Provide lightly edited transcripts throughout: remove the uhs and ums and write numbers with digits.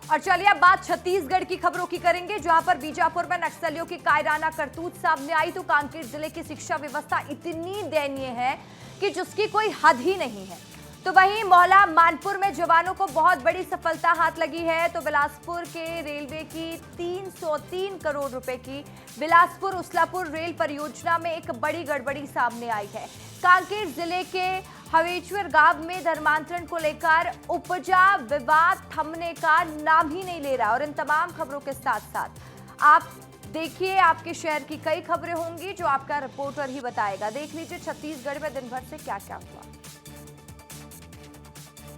और चलिए अब बात छत्तीसगढ़ की खबरों की करेंगे, जहां पर बीजापुर में नक्सलियों की कायराना करतूत सामने आई तो कांकेर जिले की शिक्षा व्यवस्था इतनी दयनीय है कि जिसकी कोई हद ही नहीं है। तो वहीं मोहला मानपुर में जवानों को बहुत बड़ी सफलता हाथ लगी है। तो बिलासपुर के रेलवे की 303 करोड़ रुपए की बिलासपुर उसलापुर रेल परियोजना में एक बड़ी गड़बड़ी सामने आई है। कांकेर जिले के हवेश्वर गांव में धर्मांतरण को लेकर उपजा विवाद थमने का नाम ही नहीं ले रहा। और इन तमाम खबरों के साथ साथ आप देखिए, आपके शहर की कई खबरें होंगी जो आपका रिपोर्टर ही बताएगा। देख लीजिए छत्तीसगढ़ में दिन भर से क्या क्या हुआ।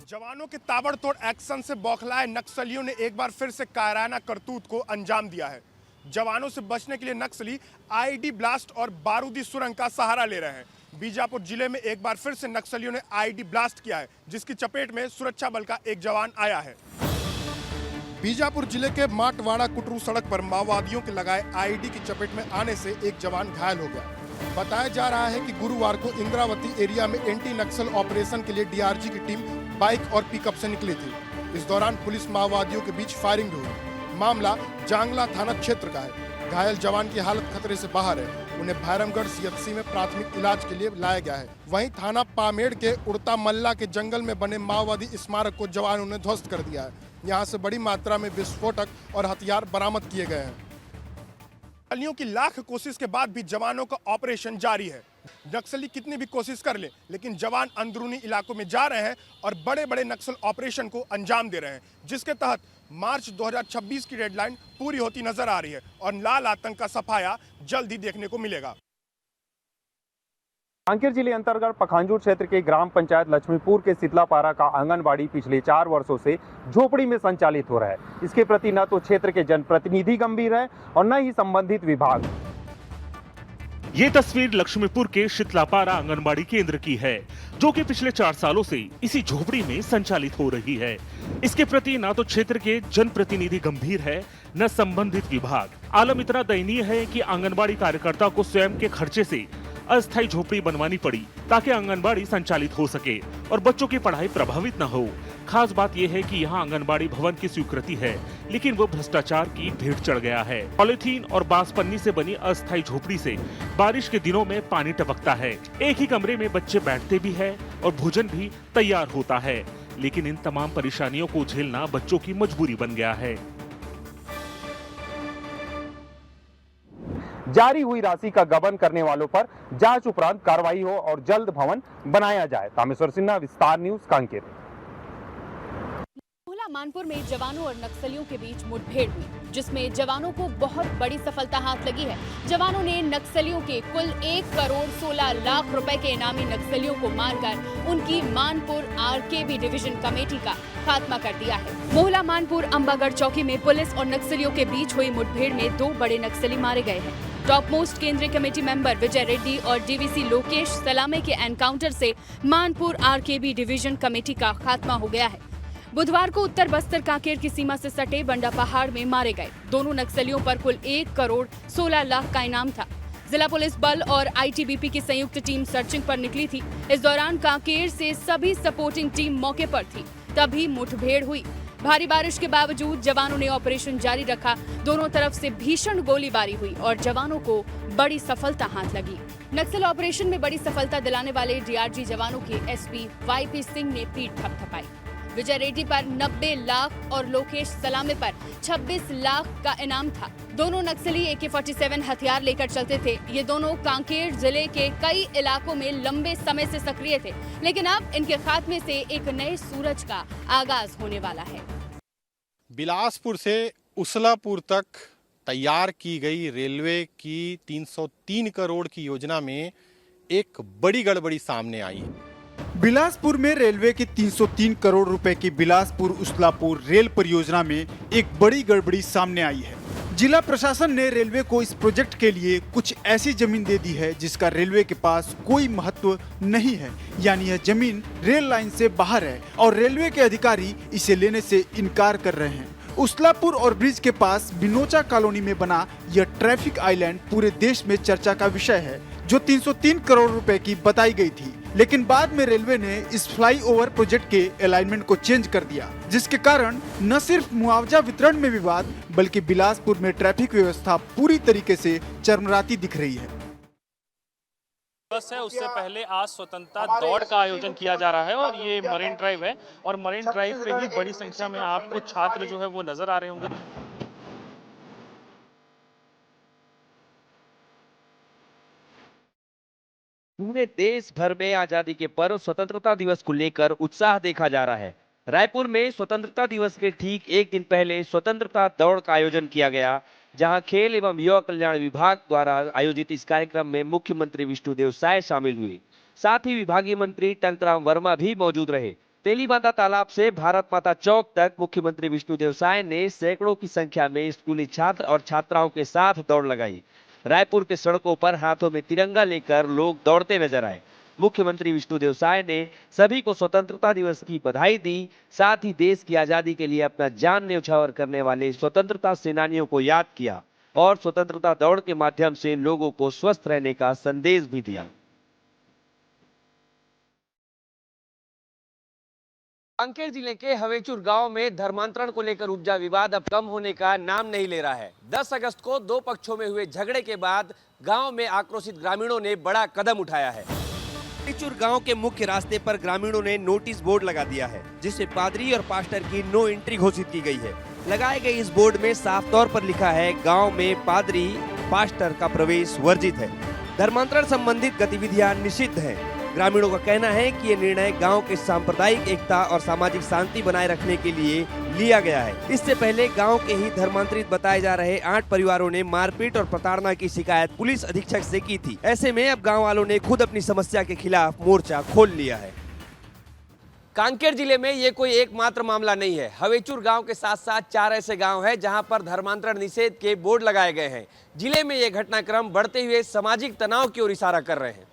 जवानों के ताबड़तोड़ एक्शन से बौखलाए नक्सलियों ने एक बार फिर से कायराना करतूत को अंजाम दिया है। जवानों से बचने के लिए नक्सली आईडी ब्लास्ट और बारूदी सुरंग का सहारा ले रहे हैं। बीजापुर जिले में एक बार फिर से नक्सलियों ने आईडी ब्लास्ट किया है, जिसकी चपेट में सुरक्षा बल का एक जवान आया है। बीजापुर जिले के माटवाड़ा कुटरू सड़क पर माओवादियों के लगाए आईडी की चपेट में आने से एक जवान घायल हो गया। बताया जा रहा है कि गुरुवार को इंद्रावती एरिया में एंटी नक्सल ऑपरेशन के लिए डीआरजी की टीम बाइक और पिकअप से निकली थी। इस दौरान पुलिस माओवादियों के बीच फायरिंग भी हुई। मामला जांगला थाना क्षेत्र का है। घायल जवान की हालत खतरे से बाहर है। उन्हें भैरमगढ़ सीएचसी में प्राथमिक इलाज के लिए लाया गया है। वहीं थाना पामेड़ के उड़ता मल्ला के जंगल में बने माओवादी स्मारक को जवानों ने ध्वस्त कर दिया है। यहाँ से बड़ी मात्रा में विस्फोटक और हथियार बरामद किए गए हैं। नक्सलियों की लाख कोशिश के बाद भी जवानों का ऑपरेशन जारी है। नक्सली कितनी भी कोशिश कर ले, लेकिन जवान अंदरूनी इलाकों में जा रहे हैं और बड़े बड़े नक्सल ऑपरेशन को अंजाम दे रहे हैं, जिसके तहत मार्च 2026 की डेडलाइन पूरी होती नजर आ रही है और लाल आतंक का सफाया जल्द ही देखने को मिलेगा। कांकेर जिले अंतर्गत पखांजूर क्षेत्र के ग्राम पंचायत लक्ष्मीपुर के शीतलापारा का आंगनबाड़ी पिछले 4 वर्षों से झोपड़ी में संचालित हो रहा है। इसके प्रति न तो क्षेत्र के जनप्रतिनिधि गंभीर है और न ही संबंधित विभाग। ये तस्वीर लक्ष्मीपुर के शीतलापारा आंगनबाड़ी केंद्र की है, जो कि पिछले 4 सालों से इसी झोपड़ी में संचालित हो रही है। इसके प्रति न तो क्षेत्र के जनप्रतिनिधि गंभीर है, न संबंधित विभाग। आलम इतना दयनीय है कि आंगनबाड़ी कार्यकर्ता को स्वयं के खर्चे से अस्थायी झोपड़ी बनवानी पड़ी ताकि आंगनबाड़ी संचालित हो सके और बच्चों की पढ़ाई प्रभावित न हो। खास बात यह है कि यहाँ आंगनबाड़ी भवन की स्वीकृति है, लेकिन वो भ्रष्टाचार की भेंट चढ़ गया है। पॉलिथीन और बांस पन्नी से बनी अस्थायी झोपड़ी से बारिश के दिनों में पानी टपकता है। एक ही कमरे में बच्चे बैठते भी है और भोजन भी तैयार होता है, लेकिन इन तमाम परेशानियों को झेलना बच्चों की मजबूरी बन गया है। जारी हुई राशि का गबन करने वालों पर जांच उपरांत कार्रवाई हो और जल्द भवन बनाया जाए। तामेश्वर सिन्हा, विस्तार न्यूज, कांकेर। मोहला मानपुर में जवानों और नक्सलियों के बीच मुठभेड़ हुई, जिसमें जवानों को बहुत बड़ी सफलता हाथ लगी है। जवानों ने नक्सलियों के कुल 1 करोड़ 16 लाख रुपए के इनामी नक्सलियों को मारकर उनकी मानपुर आरकेबी डिवीजन कमेटी का खात्मा कर दिया है। मोहला मानपुर अंबागढ़ चौकी में पुलिस और नक्सलियों के बीच हुई मुठभेड़ में 2 बड़े नक्सली मारे गए हैं। टॉप मोस्ट केंद्रीय कमेटी मेंबर विजय रेड्डी और डीवीसी लोकेश सलामे के एनकाउंटर से मानपुर आरकेबी डिवीजन कमेटी का खात्मा हो गया है। बुधवार को उत्तर बस्तर कांकेर की सीमा से सटे बंडा पहाड़ में मारे गए दोनों नक्सलियों पर कुल 1 करोड़ 16 लाख का इनाम था। जिला पुलिस बल और आईटीबीपी की संयुक्त टीम सर्चिंग पर निकली थी। इस दौरान कांकेर से सभी सपोर्टिंग टीम मौके पर थी, तभी मुठभेड़ हुई। भारी बारिश के बावजूद जवानों ने ऑपरेशन जारी रखा। दोनों तरफ से भीषण गोलीबारी हुई और जवानों को बड़ी सफलता हाथ लगी। नक्सल ऑपरेशन में बड़ी सफलता दिलाने वाले डीआरजी जवानों के एसपी वाईपी सिंह ने पीठ थपथपाई। विजय रेड्डी पर 90 लाख और लोकेश सलामे पर 26 लाख का इनाम था। दोनों नक्सली AK-47 हथियार लेकर चलते थे। ये दोनों कांकेर जिले के कई इलाकों में लंबे समय से सक्रिय थे, लेकिन अब इनके खात्मे से एक नए सूरज का आगाज होने वाला है। बिलासपुर से उसलापुर तक तैयार की गई रेलवे की 303 करोड़ की योजना में एक बड़ी गड़बड़ी सामने आई है। बिलासपुर में रेलवे की 303 करोड़ रुपए की बिलासपुर उसलापुर रेल परियोजना में एक बड़ी गड़बड़ी सामने आई है। जिला प्रशासन ने रेलवे को इस प्रोजेक्ट के लिए कुछ ऐसी जमीन दे दी है जिसका रेलवे के पास कोई महत्व नहीं है, यानी यह जमीन रेल लाइन से बाहर है और रेलवे के अधिकारी इसे लेने से इनकार कर रहे हैं। उसलापुर और ब्रिज के पास बिनोचा कॉलोनी में बना यह ट्रैफिक आइलैंड पूरे देश में चर्चा का विषय है, जो 303 करोड़ रुपए की बताई गई थी। लेकिन बाद में रेलवे ने इस फ्लाईओवर प्रोजेक्ट के अलाइनमेंट को चेंज कर दिया, जिसके कारण न सिर्फ मुआवजा वितरण में विवाद बल्कि बिलासपुर में ट्रैफिक व्यवस्था पूरी तरीके से चरमराती दिख रही है। बस है, उससे पहले आज स्वतंत्रता दौड़ का आयोजन किया जा रहा है और ये मरीन ड्राइव है और मरीन ड्राइव पे ही बड़ी संख्या में आपको छात्र जो है वो नजर आ रहे होंगे। पूरे देश भर में आजादी के पर्व स्वतंत्रता दिवस को लेकर उत्साह देखा जा रहा है। रायपुर में स्वतंत्रता दिवस के ठीक एक दिन पहले स्वतंत्रता दौड़ का आयोजन किया गया, जहां खेल एवं युवा कल्याण विभाग द्वारा आयोजित इस कार्यक्रम में मुख्यमंत्री विष्णुदेव साय शामिल हुए। साथ ही विभागीय मंत्री टंकराम वर्मा भी मौजूद रहे। तेलीबांधा तालाब से भारत माता चौक तक मुख्यमंत्री विष्णुदेव साय ने सैकड़ों की संख्या में स्कूली छात्र और छात्राओं के साथ दौड़ लगाई। रायपुर के सड़कों पर हाथों में तिरंगा लेकर लोग दौड़ते नजर आए। मुख्यमंत्री विष्णुदेव साय ने सभी को स्वतंत्रता दिवस की बधाई दी। साथ ही देश की आजादी के लिए अपना जान न्यौछावर करने वाले स्वतंत्रता सेनानियों को याद किया और स्वतंत्रता दौड़ के माध्यम से लोगों को स्वस्थ रहने का संदेश भी दिया। कांकेर जिले के हवेचुर गांव में धर्मांतरण को लेकर उपजा विवाद अब कम होने का नाम नहीं ले रहा है। 10 अगस्त को दो पक्षों में हुए झगड़े के बाद गांव में आक्रोशित ग्रामीणों ने बड़ा कदम उठाया है। हवेचुर गांव के मुख्य रास्ते पर ग्रामीणों ने नोटिस बोर्ड लगा दिया है, जिससे पादरी और पास्टर की नो एंट्री घोषित की गई है। लगाए गए इस बोर्ड में साफ तौर पर लिखा है, गाँव में पादरी पास्टर का प्रवेश वर्जित है। धर्मांतरण संबंधित गतिविधियां निषिद्ध है। ग्रामीणों का कहना है कि ये निर्णय गांव के सांप्रदायिक एकता और सामाजिक शांति बनाए रखने के लिए लिया गया है। इससे पहले गांव के ही धर्मांतरित बताए जा रहे 8 परिवारों ने मारपीट और प्रताड़ना की शिकायत पुलिस अधीक्षक से की थी। ऐसे में अब गांव वालों ने खुद अपनी समस्या के खिलाफ मोर्चा खोल लिया है। कांकेर जिले में ये कोई एकमात्र मामला नहीं है। हवेचुर गांव के साथ साथ 4 ऐसे गांव हैं जहां पर धर्मांतरण निषेध के बोर्ड लगाए गए हैं। जिले में ये घटनाक्रम बढ़ते हुए सामाजिक तनाव की ओर इशारा कर रहे हैं।